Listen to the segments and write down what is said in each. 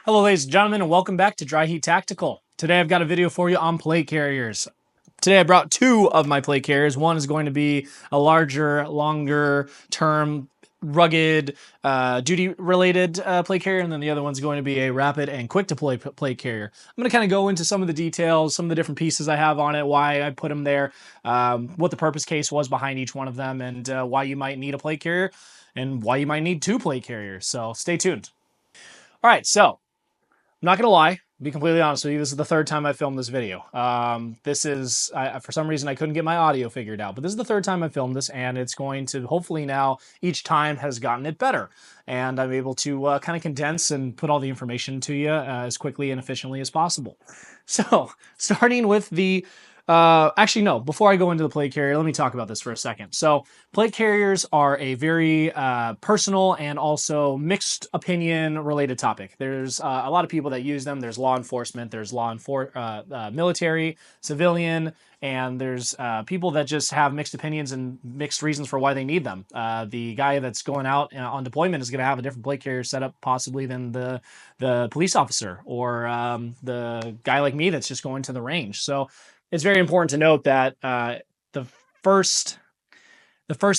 Hello ladies and gentlemen, and welcome back to Dry Heat Tactical. Today I've got a video for you on plate carriers. Today I brought two of my plate carriers. One is going to be a larger, longer term, rugged, duty-related plate carrier, and then the other one's going to be a rapid and quick-deploy plate carrier. I'm going to kind of go into some of the details, some of the different pieces I have on it, why I put them there, what the purpose case was behind each one of them, and why you might need a plate carrier, and why you might need two plate carriers. So stay tuned. All right, so I'm not gonna lie, be completely honest with you. This is the third time I filmed this video. For some reason I couldn't get my audio figured out, but this is the third time I filmed this, and it's going to hopefully now each time has gotten it better, and I'm able to kind of condense and put all the information to you as quickly and efficiently as possible. So starting with the actually, no, before I go into the plate carrier, let me talk about this for a second. So plate carriers are a very personal and also mixed opinion related topic. There's a lot of people that use them. There's law enforcement, there's military, civilian, and there's people that just have mixed opinions and mixed reasons for why they need them. The guy that's going out on deployment is going to have a different plate carrier setup possibly than the police officer or the guy like me that's just going to the range. So it's very important to note that the first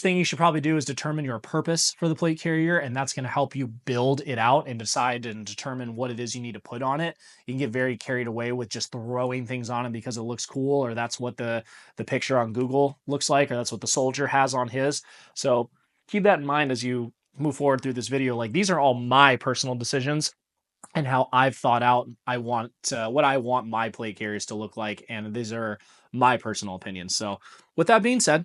thing you should probably do is determine your purpose for the plate carrier, and that's going to help you build it out and decide and determine what it is you need to put on it. You can get very carried away with just throwing things on it because it looks cool, or that's what the picture on Google looks like, or that's what the soldier has on his. So keep that in mind as you move forward through this video. Like, these are all my personal decisions and how I've thought out what I want my plate carriers to look like, and these are my personal opinions. So with that being said,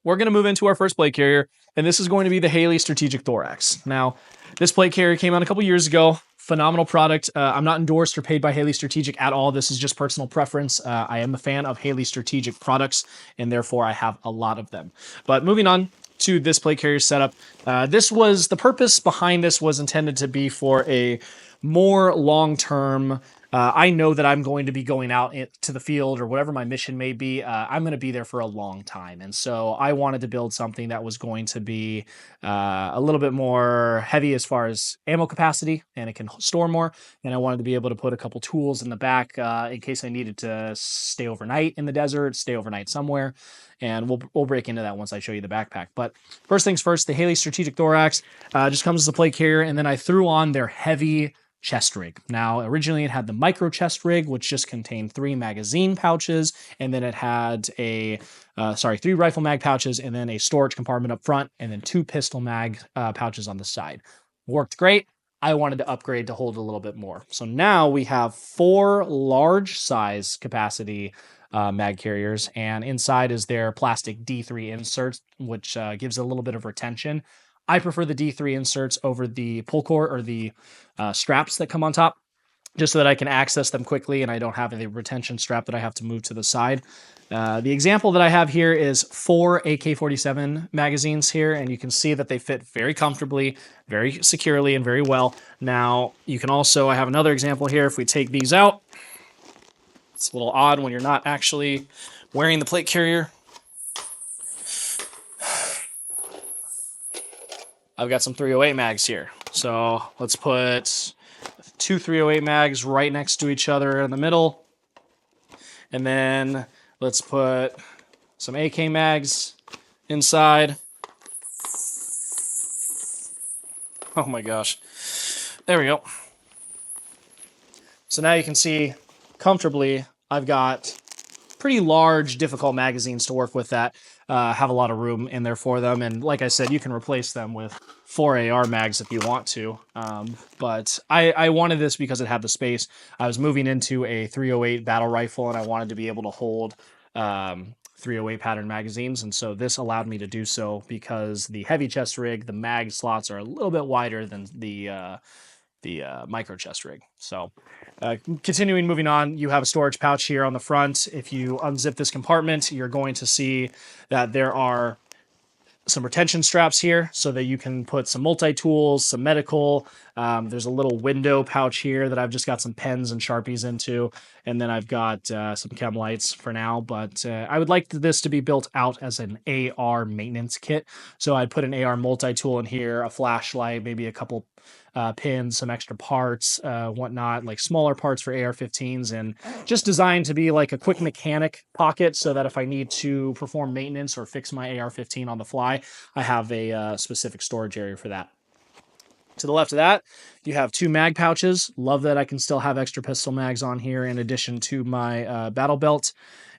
we're going to move into our first plate carrier, and this is going to be the Haley Strategic Thorax. Now, this plate carrier came out a couple years ago. Phenomenal product. I'm not endorsed or paid by Haley Strategic at all. This is just personal preference. I am a fan of Haley Strategic products, and therefore I have a lot of them. But moving on to this plate carrier setup, the purpose behind this was intended to be for a more long-term. I know that I'm going to be going out to the field or whatever my mission may be. I'm going to be there for a long time. And so I wanted to build something that was going to be a little bit more heavy as far as ammo capacity, and it can store more. And I wanted to be able to put a couple tools in the back in case I needed to stay overnight in the desert, stay overnight somewhere. And we'll break into that once I show you the backpack. But first things first, the Haley Strategic Thorax just comes as a plate carrier, and then I threw on their heavy chest rig. Now, originally it had the micro chest rig, which just contained 3 magazine pouches, and then it had 3 rifle mag pouches, and then a storage compartment up front, and then 2 pistol mag pouches on the side. Worked great. I wanted to upgrade to hold a little bit more. So now we have 4 large size capacity mag carriers, and inside is their plastic D3 inserts, which gives a little bit of retention. I prefer the D3 inserts over the pull cord or the straps that come on top, just so that I can access them quickly and I don't have the retention strap that I have to move to the side. The example that I have here is 4 AK-47 magazines here, and you can see that they fit very comfortably, very securely, and very well. Now, you can also, I have another example here. If we take these out, it's a little odd when you're not actually wearing the plate carrier. I've got some 308 mags here. So let's put 2 308 mags right next to each other in the middle. And then let's put some AK mags inside. Oh my gosh. There we go. So now you can see comfortably I've got pretty large, difficult magazines to work with that have a lot of room in there for them. And like I said, you can replace them with 4 AR mags if you want to. But I wanted this because it had the space. I was moving into a 308 battle rifle, and I wanted to be able to hold 308 pattern magazines. And so this allowed me to do so because the heavy chest rig, the mag slots are a little bit wider than the micro chest rig. So continuing moving on, you have a storage pouch here on the front. If you unzip this compartment, you're going to see that there are some retention straps here so that you can put some multi-tools, some medical. There's a little window pouch here that I've just got some pens and Sharpies into. And then I've got some chem lights for now, but I would like this to be built out as an AR maintenance kit. So I'd put an AR multi-tool in here, a flashlight, maybe a couple pins, some extra parts, whatnot, like smaller parts for AR-15s, and just designed to be like a quick mechanic pocket so that if I need to perform maintenance or fix my AR-15 on the fly, I have a specific storage area for that. To the left of that, you have 2 mag pouches. Love that I can still have extra pistol mags on here in addition to my battle belt.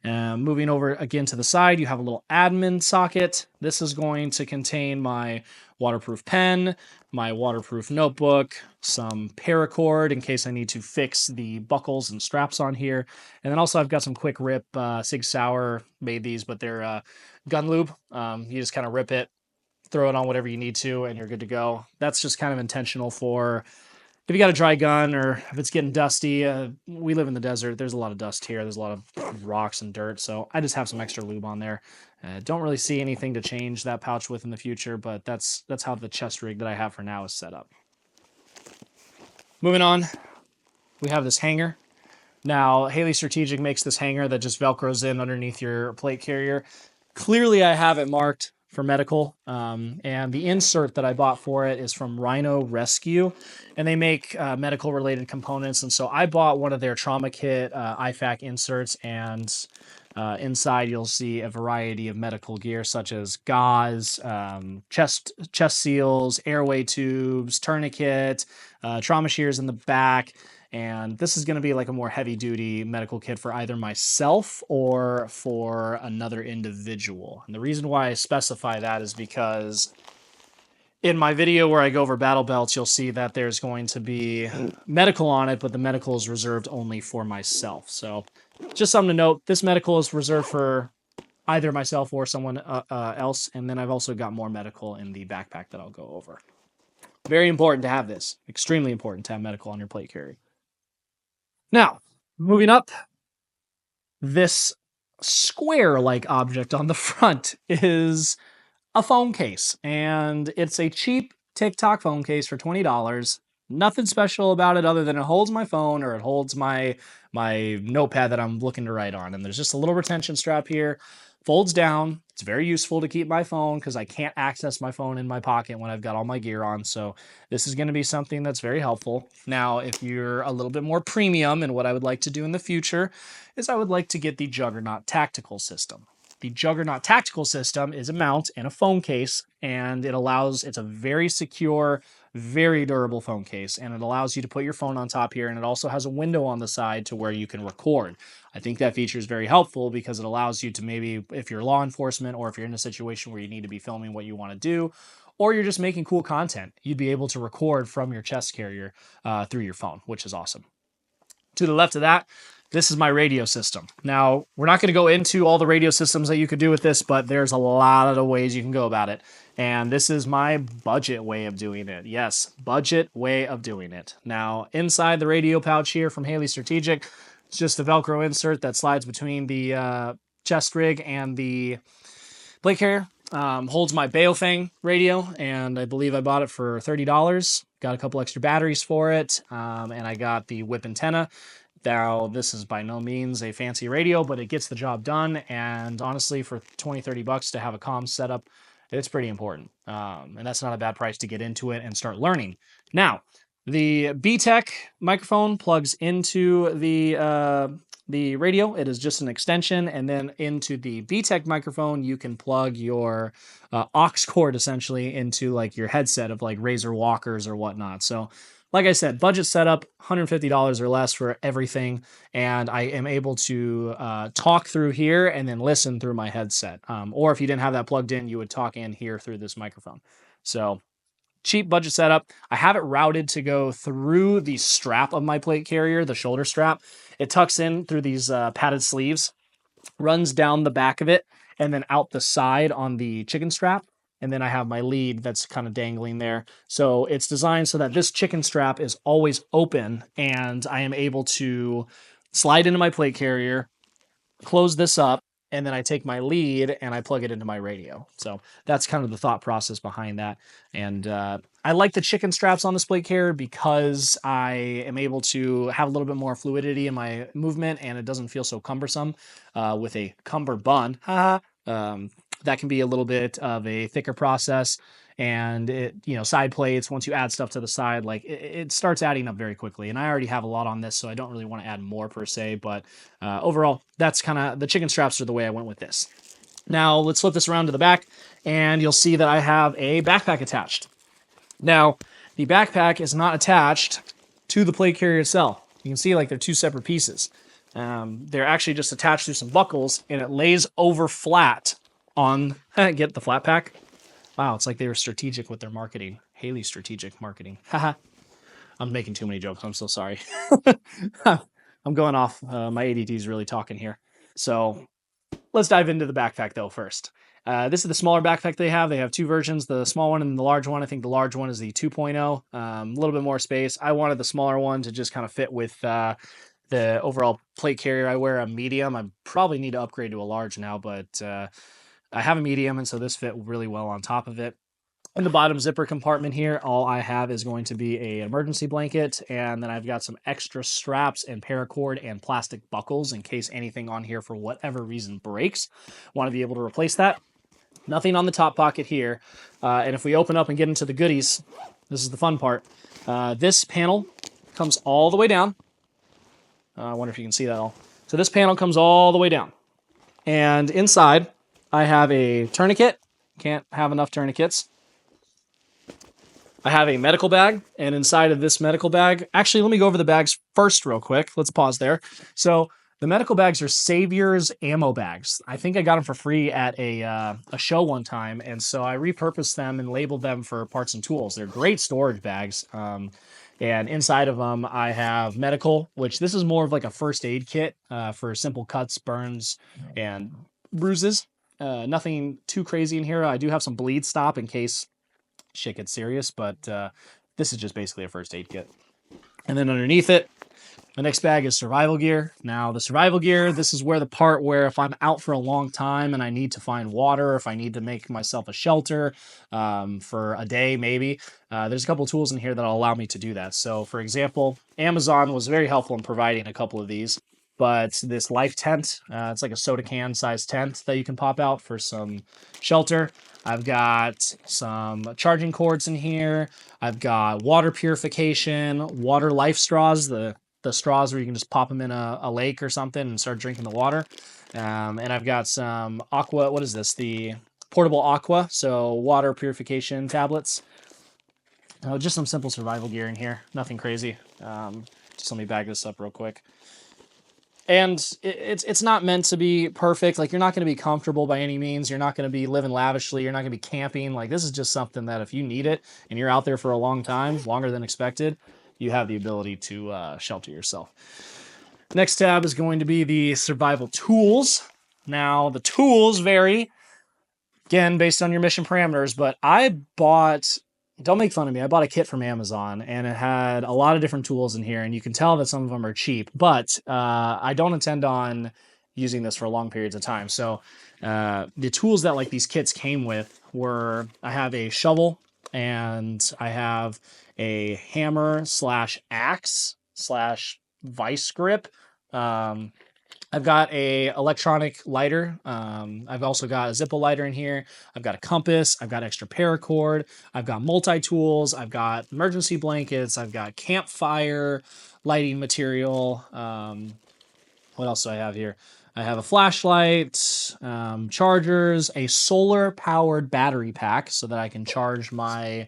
Moving over again to the side, you have a little admin socket. This is going to contain my waterproof pen, my waterproof notebook, some paracord in case I need to fix the buckles and straps on here. And then also I've got some quick rip Sig Sauer made these, but they're gun lube. You just kind of rip it, throw it on whatever you need to, and you're good to go. That's just kind of intentional for if you got a dry gun or if it's getting dusty. We live in the desert. There's a lot of dust here. There's a lot of rocks and dirt. So I just have some extra lube on there. Don't really see anything to change that pouch with in the future, but that's how the chest rig that I have for now is set up. Moving on, we have this hanger. Now, Haley Strategic makes this hanger that just Velcros in underneath your plate carrier. Clearly, I have it marked for medical, and the insert that I bought for it is from Rhino Rescue, and they make medical related components. And so I bought one of their trauma kit IFAK inserts, and inside you'll see a variety of medical gear such as gauze, chest seals, airway tubes, tourniquet, trauma shears in the back. And this is going to be like a more heavy duty medical kit for either myself or for another individual. And the reason why I specify that is because in my video where I go over battle belts, you'll see that there's going to be medical on it, but the medical is reserved only for myself. So just something to note, this medical is reserved for either myself or someone else. And then I've also got more medical in the backpack that I'll go over. Very important to have this. Extremely important to have medical on your plate carry. Now, moving up, this square-like object on the front is a phone case, and it's a cheap TikTok phone case for $20. Nothing special about it other than it holds my phone or it holds my notepad that I'm looking to write on, and there's just a little retention strap here. Folds down. It's very useful to keep my phone because I can't access my phone in my pocket when I've got all my gear on. So this is going to be something that's very helpful. Now, if you're a little bit more premium, and what I would like to do in the future is I would like to get the Juggernaut Tactical System. The Juggernaut Tactical System is a mount and a phone case, and it's a very secure, very durable phone case, and it allows you to put your phone on top here, and it also has a window on the side to where you can record. I think that feature is very helpful because it allows you to maybe, if you're law enforcement or if you're in a situation where you need to be filming what you want to do, or you're just making cool content, you'd be able to record from your chest carrier through your phone, which is awesome. To the left of that, this is my radio system. Now, we're not going to go into all the radio systems that you could do with this, but there's a lot of ways you can go about it. And this is my budget way of doing it. Yes, budget way of doing it. Now, inside the radio pouch here from Haley Strategic, it's just a Velcro insert that slides between the chest rig and the plate carrier. Holds my Baofeng radio, and I believe I bought it for $30. Got a couple extra batteries for it, and I got the whip antenna. Now, this is by no means a fancy radio, but it gets the job done, and honestly, for $20-30 to have a comm setup, it's pretty important. And that's not a bad price to get into it and start learning. Now, the BTEC microphone plugs into the radio. It is just an extension, and then into the BTEC microphone, you can plug your aux cord essentially into like your headset of like Razer Walkers or whatnot. So like I said, budget setup, $150 or less for everything, and I am able to talk through here and then listen through my headset. Or if you didn't have that plugged in, you would talk in here through this microphone. So cheap budget setup. I have it routed to go through the strap of my plate carrier, the shoulder strap. It tucks in through these padded sleeves, runs down the back of it, and then out the side on the chicken strap. And then I have my lead that's kind of dangling there. So it's designed so that this chicken strap is always open, and I am able to slide into my plate carrier, close this up, and then I take my lead and I plug it into my radio. So that's kind of the thought process behind that. And I like the chicken straps on this plate carrier because I am able to have a little bit more fluidity in my movement, and it doesn't feel so cumbersome with a cummerbund. that can be a little bit of a thicker process. And it, side plates, once you add stuff to the side, like it starts adding up very quickly. And I already have a lot on this, so I don't really want to add more per se. But overall, that's kind of the chicken straps are the way I went with this. Now let's flip this around to the back, and you'll see that I have a backpack attached. Now, the backpack is not attached to the plate carrier itself. You can see like they're two separate pieces. They're actually just attached to some buckles, and it lays over flat on, get the flat pack? Wow, it's like they were strategic with their marketing. Haley strategic marketing. Haha. I'm making too many jokes. I'm so sorry. I'm going off. My ADD is really talking here. So let's dive into the backpack though first. This is the smaller backpack they have. They have two versions, the small one and the large one. I think the large one is the 2.0, a little bit more space. I wanted the smaller one to just kind of fit with the overall plate carrier. I wear a medium. I probably need to upgrade to a large now, but I have a medium, and so this fit really well on top of it. In the bottom zipper compartment here, all I have is going to be an emergency blanket, and then I've got some extra straps and paracord and plastic buckles in case anything on here for whatever reason breaks. Want to be able to replace that. Nothing on the top pocket here. And if we open up and get into the goodies, this is the fun part. This panel comes all the way down. I wonder if you can see that all. So this panel comes all the way down. And inside, I have a tourniquet. Can't have enough tourniquets. I have a medical bag, and inside of this medical bag, actually, let me go over the bags first real quick. Let's pause there. So the medical bags are Savior's ammo bags. I think I got them for free at a show one time, and so I repurposed them and labeled them for parts and tools. They're great storage bags, and inside of them, I have medical, which this is more of like a first aid kit for simple cuts, burns, and bruises. Nothing too crazy in here. I do have some bleed stop in case shit gets serious, but this is just basically a first aid kit. And then underneath it, the next bag is survival gear. Now the survival gear, this is where the part where if I'm out for a long time and I need to find water, if I need to make myself a shelter for a day maybe, there's a couple of tools in here that'll allow me to do that. So for example, Amazon was very helpful in providing a couple of these. But this life tent, it's like a soda can size tent that you can pop out for some shelter. I've got some charging cords in here. I've got water purification, water life straws, the straws where you can just pop them in a lake or something and start drinking the water. And I've got some aqua, what is this? The portable aqua, so water purification tablets. Just some simple survival gear in here, nothing crazy. Just let me bag this up real quick. And it's not meant to be perfect. Like, you're not going to be comfortable by any means. You're not going to be living lavishly. You're not going to be camping. Like, this is just something that if you need it and you're out there for a long time, longer than expected, you have the ability to shelter yourself. Next tab is going to be the survival tools. Now, the tools vary, again, based on your mission parameters, but I bought... Don't make fun of me. I bought a kit from Amazon, and it had a lot of different tools in here, and you can tell that some of them are cheap, but I don't intend on using this for long periods of time. So the tools that like these kits came with were, I have a shovel, and I have a hammer / axe / vice grip. I've got a electronic lighter. I've also got a Zippo lighter in here. I've got a compass. I've got extra paracord. I've got multi-tools. I've got emergency blankets. I've got campfire lighting material. What else do I have here? I have a flashlight, chargers, a solar-powered battery pack so that I can charge my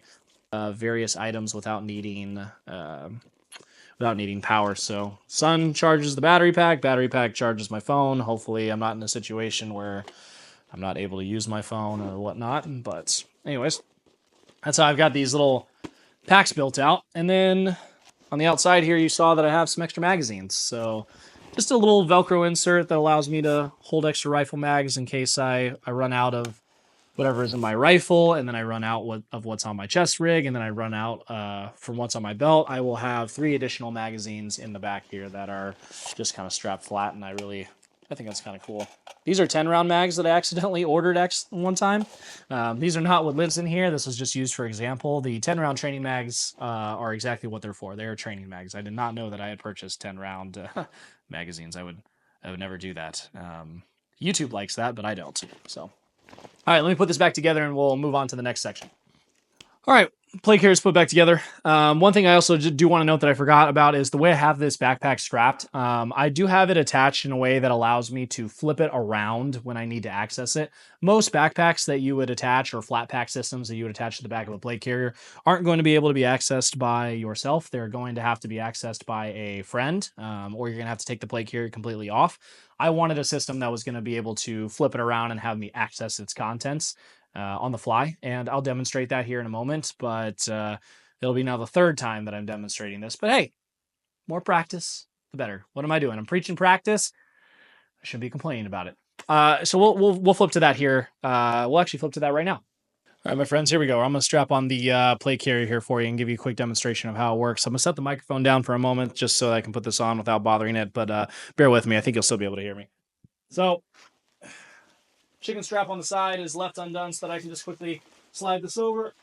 various items without needing power. So sun charges the battery pack charges my phone. Hopefully I'm not in a situation where I'm not able to use my phone or whatnot. But anyways, that's how I've got these little packs built out. And then on the outside here, you saw that I have some extra magazines. So just a little Velcro insert that allows me to hold extra rifle mags in case I run out of whatever is in my rifle, and then I run out of what's on my chest rig, and then I run out from what's on my belt. I will have 3 additional magazines in the back here that are just kind of strapped flat, and I think that's kind of cool. These are 10-round mags that I accidentally ordered one time. These are not what lives in here. This was just used for example. The 10-round training mags are exactly what they're for. They're training mags. I did not know that I had purchased 10-round magazines. I would never do that. YouTube likes that, but I don't. So All right, let me put this back together and we'll move on to the next section. All right, plate carriers put back together. One thing I also do want to note that I forgot about is the way I have this backpack strapped. I do have it attached in a way that allows me to flip it around when I need to access it. Most backpacks that you would attach, or flat pack systems that you would attach to the back of a plate carrier, aren't going to be able to be accessed by yourself. They're going to have to be accessed by a friend, or you're going to have to take the plate carrier completely off. I wanted a system that was going to be able to flip it around and have me access its contents on the fly, and I'll demonstrate that here in a moment, but it'll be now the third time that I'm demonstrating this. But hey, more practice, the better. What am I doing? I'm preaching practice. I shouldn't be complaining about it. So we'll flip to that here. We'll actually flip to that right now. All right, my friends, here we go. I'm going to strap on the plate carrier here for you and give you a quick demonstration of how it works. I'm going to set the microphone down for a moment just so I can put this on without bothering it, but bear with me. I think you'll still be able to hear me. So, chicken strap on the side is left undone so that I can just quickly slide this over.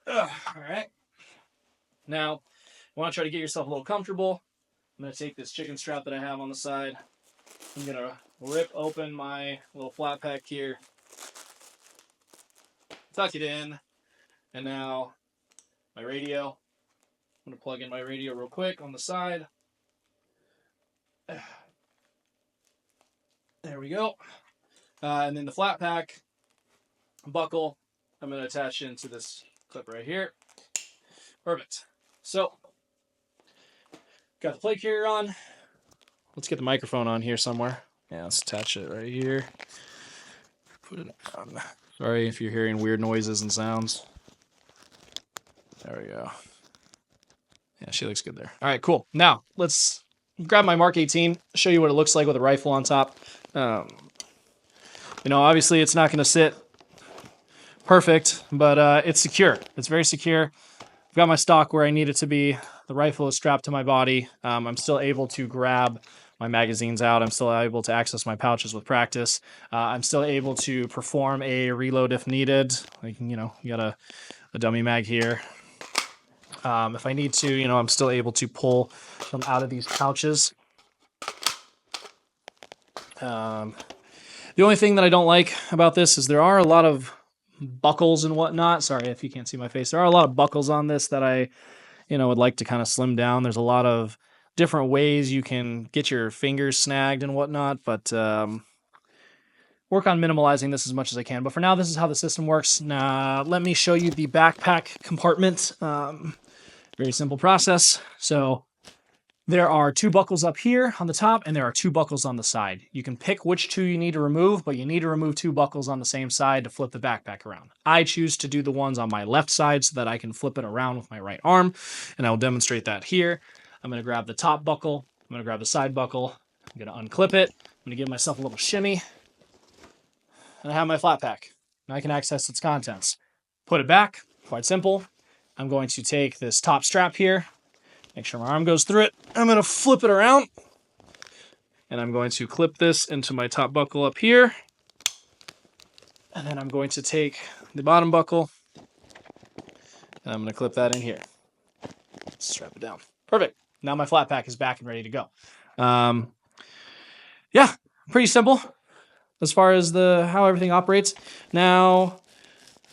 All right. Now, you want to try to get yourself a little comfortable. I'm going to take this chicken strap that I have on the side. I'm going to rip open my little flat pack here. Tuck it in. And now, my radio. I'm going to plug in my radio real quick on the side. There we go. And then the flat pack buckle, I'm going to attach into this clip right here. Perfect. So, got the plate carrier on. Let's get the microphone on here somewhere. Yeah, let's attach it right here. Put it on. Sorry if you're hearing weird noises and sounds. There we go. Yeah, she looks good there. All right, cool. Now, let's grab my Mark 18, show you what it looks like with a rifle on top. Obviously it's not going to sit perfect, but it's secure. It's very secure. I've got my stock where I need it to be. The rifle is strapped to my body. I'm still able to grab my magazines out. I'm still able to access my pouches with practice. I'm still able to perform a reload if needed. You got a dummy mag here. If I need to, I'm still able to pull them out of these pouches. The only thing that I don't like about this is there are a lot of buckles and whatnot. Sorry if you can't see my face. There are a lot of buckles on this that I, would like to kind of slim down. There's a lot of different ways you can get your fingers snagged and whatnot, but work on minimalizing this as much as I can. But for now, this is how the system works. Now, let me show you the backpack compartment. Very simple process. So there are two buckles up here on the top, and there are two buckles on the side. You can pick which two you need to remove, but you need to remove two buckles on the same side to flip the backpack around. I choose to do the ones on my left side so that I can flip it around with my right arm, and I will demonstrate that here. I'm going to grab the top buckle. I'm going to grab the side buckle. I'm going to unclip it. I'm going to give myself a little shimmy, and I have my flat pack. Now I can access its contents. Put it back. Quite simple. I'm going to take this top strap here. Make sure my arm goes through it. I'm going to flip it around. And I'm going to clip this into my top buckle up here. And then I'm going to take the bottom buckle. And I'm going to clip that in here. Strap it down. Perfect. Now my flat pack is back and ready to go. Yeah, pretty simple as far as how everything operates. Now,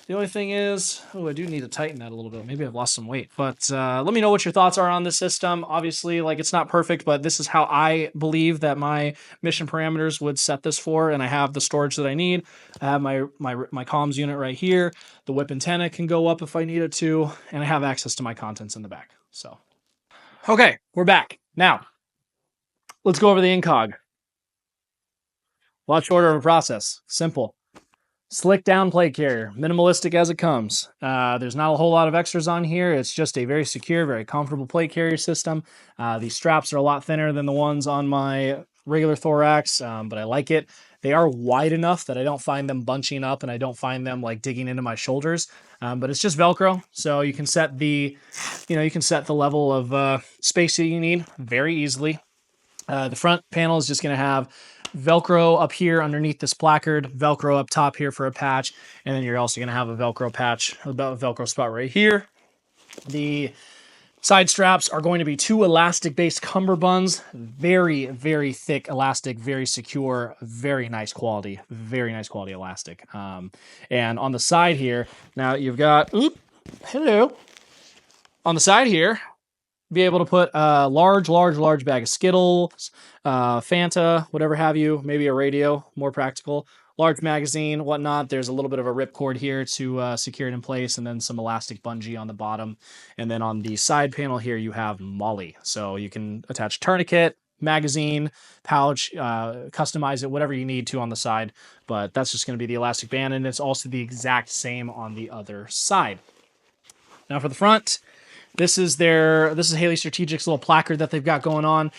the only thing is, I do need to tighten that a little bit. Maybe I've lost some weight. But let me know what your thoughts are on this system. Obviously, it's not perfect, but this is how I believe that my mission parameters would set this for, and I have the storage that I need. I have my comms unit right here. The whip antenna can go up if I need it to, and I have access to my contents in the back. So, okay, we're back. Now, let's go over the incog. A lot shorter of a process. Simple. Slick down plate carrier, minimalistic as it comes. There's not a whole lot of extras on here. It's just a very secure, very comfortable plate carrier system. These straps are a lot thinner than the ones on my regular thorax, but I like it. They are wide enough that I don't find them bunching up and I don't find them digging into my shoulders. But it's just Velcro, so you can set the level of space that you need very easily. The front panel is just going to have Velcro up here underneath this placard, Velcro up top here for a patch, and then you're also going to have a Velcro patch, a Velcro spot right here. The Side straps are going to be 2 elastic-based cummerbunds. Very, very thick elastic, very secure, very nice quality elastic. And on the side here, now you've got, hello. On the side here, be able to put a large bag of Skittles, Fanta, whatever have you, maybe a radio, more practical. Large magazine, whatnot. There's a little bit of a ripcord here to secure it in place, and then some elastic bungee on the bottom. And then on the side panel here, you have MOLLE. So you can attach tourniquet, magazine, pouch, customize it, whatever you need to on the side. But that's just going to be the elastic band, and it's also the exact same on the other side. Now for the front, this is Haley Strategic's little placard that they've got going on.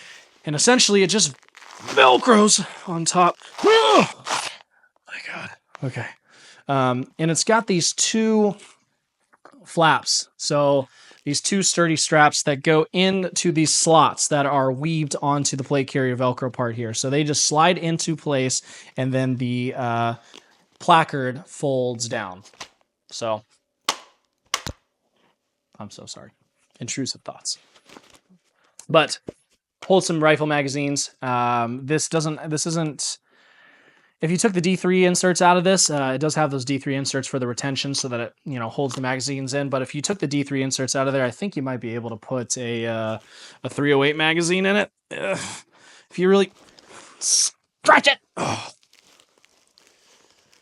And essentially it just Velcros on top. My God. Okay. And it's got these 2 flaps. So these 2 sturdy straps that go into these slots that are weaved onto the plate carrier Velcro part here. So they just slide into place, and then the placard folds down. So I'm so sorry. Intrusive thoughts. But hold some rifle magazines. This isn't. If you took the D3 inserts out of this, it does have those D3 inserts for the retention so that it, holds the magazines in. But if you took the D3 inserts out of there, I think you might be able to put a 308 magazine in it. If you really stretch it. Oh.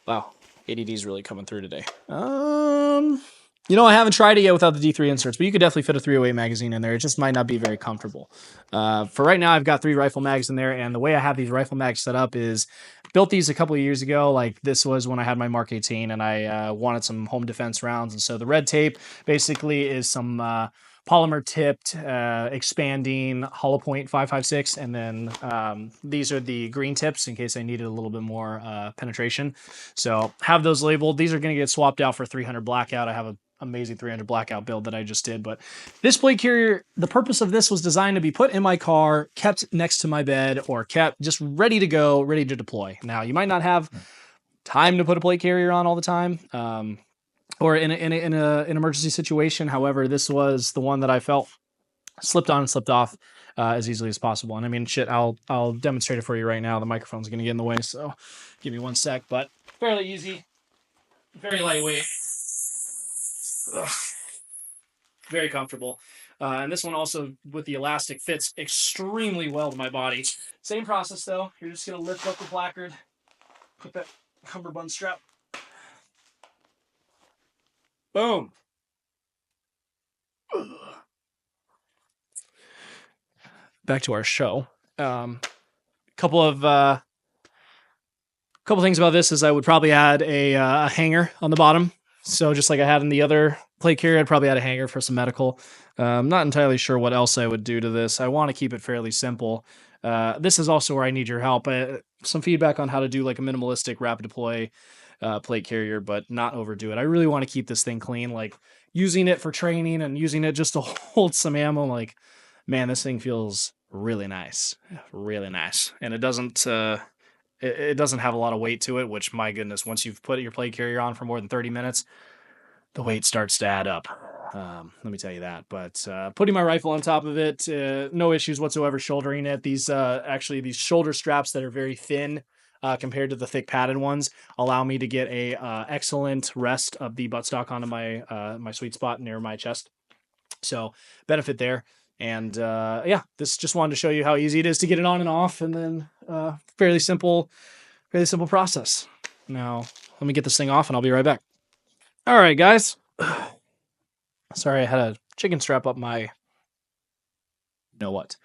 Wow, ADD's really coming through today. I haven't tried it yet without the D3 inserts, but you could definitely fit a 308 magazine in there. It just might not be very comfortable. For right now, I've got 3 rifle mags in there, and the way I have these rifle mags set up is built these a couple of years ago. Like, this was when I had my Mark 18, and I wanted some home defense rounds. And so the red tape basically is some polymer tipped, expanding hollow point 5.56, and then these are the green tips in case I needed a little bit more penetration. So have those labeled. These are going to get swapped out for 300 blackout. I have a amazing 300 blackout build that I just did. But this plate carrier, the purpose of this was designed to be put in my car, kept next to my bed, or kept just ready to go, ready to deploy. Now, you might not have time to put a plate carrier on all the time, or in an emergency situation. However, this was the one that I felt slipped on and slipped off as easily as possible. And I mean, shit, I'll demonstrate it for you right now. The microphone's going to get in the way, so give me one sec. But fairly easy, very lightweight. Ugh. Very comfortable. And this one also, with the elastic, fits extremely well to my body. Same process, though. You're just going to lift up the placard, put that cummerbund strap. Boom. Ugh. Back to our show. Couple things about this is I would probably add a hanger on the bottom. So just like I had in the other plate carrier, I'd probably add a hanger for some medical. I'm not entirely sure what else I would do to this. I want to keep it fairly simple. This is also where I need your help. Some feedback on how to do like a minimalistic rapid deploy plate carrier, but not overdo it. I really want to keep this thing clean, like using it for training and using it just to hold some ammo. Like, man, this thing feels really nice. Really nice. And it doesn't have a lot of weight to it, which, my goodness, once you've put your plate carrier on for more than 30 minutes, the weight starts to add up. Let me tell you that. But putting my rifle on top of it, no issues whatsoever shouldering it. These shoulder straps that are very thin compared to the thick padded ones allow me to get a excellent rest of the buttstock onto my sweet spot near my chest. So benefit there. And this just wanted to show you how easy it is to get it on and off, and then fairly simple process. Now, let me get this thing off and I'll be right back. All right, guys. Sorry, I had a chicken strap up my... what.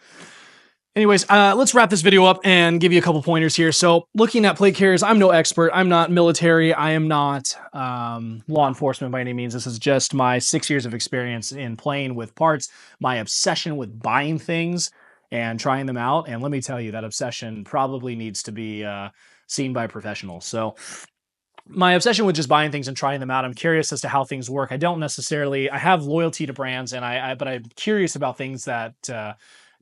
Anyways, let's wrap this video up and give you a couple pointers here. So looking at plate carriers, I'm no expert. I'm not military. I am not law enforcement by any means. This is just my 6 years of experience in playing with parts, my obsession with buying things and trying them out. And let me tell you, that obsession probably needs to be seen by professionals. So my obsession with just buying things and trying them out, I'm curious as to how things work. I have loyalty to brands, but I'm curious about things that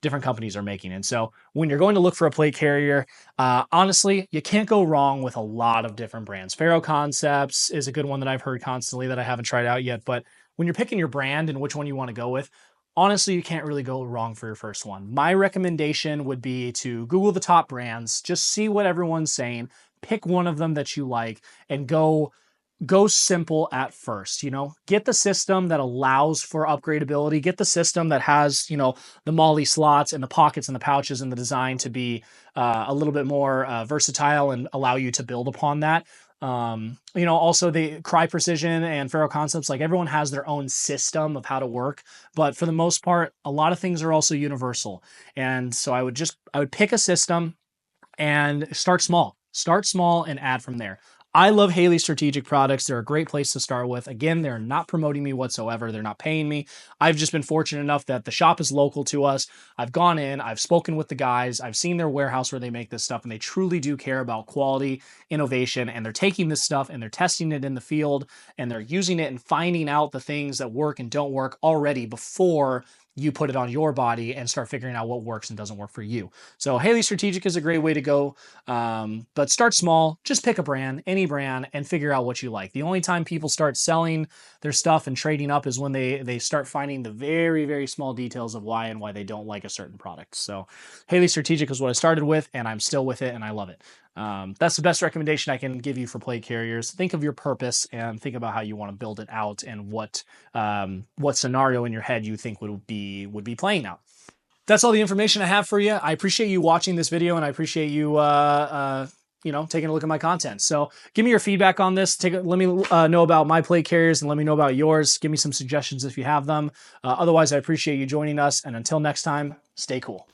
different companies are making. And so when you're going to look for a plate carrier, honestly, you can't go wrong with a lot of different brands. Faro Concepts is a good one that I've heard constantly that I haven't tried out yet. But when you're picking your brand and which one you want to go with, honestly, you can't really go wrong for your first one. My recommendation would be to Google the top brands, just see what everyone's saying, pick one of them that you like, and go simple at first. Get the system that allows for upgradability, get the system that has the MOLLE slots and the pockets and the pouches and the design to be a little bit more versatile and allow you to build upon that. Also the Crye Precision and Faro Concepts, like everyone has their own system of how to work, but for the most part, a lot of things are also universal. And so I would pick a system and start small and add from there. I love Haley Strategic products. They're a great place to start with. Again, they're not promoting me whatsoever. They're not paying me. I've just been fortunate enough that the shop is local to us. I've gone in, I've spoken with the guys, I've seen their warehouse where they make this stuff, and they truly do care about quality, innovation, and they're taking this stuff and they're testing it in the field, and they're using it and finding out the things that work and don't work already before you put it on your body and start figuring out what works and doesn't work for you. So Haley Strategic is a great way to go. But start small, just pick a brand, any brand, and figure out what you like. The only time people start selling their stuff and trading up is when they start finding the very, very small details of why they don't like a certain product. So Haley Strategic is what I started with, and I'm still with it, and I love it. That's the best recommendation I can give you for plate carriers. Think of your purpose and think about how you want to build it out and what scenario in your head you think would be playing out. That's all the information I have for you. I appreciate you watching this video, and I appreciate you taking a look at my content. So give me your feedback on this. Let me know about my plate carriers and let me know about yours. Give me some suggestions if you have them. Otherwise, I appreciate you joining us. And until next time, stay cool.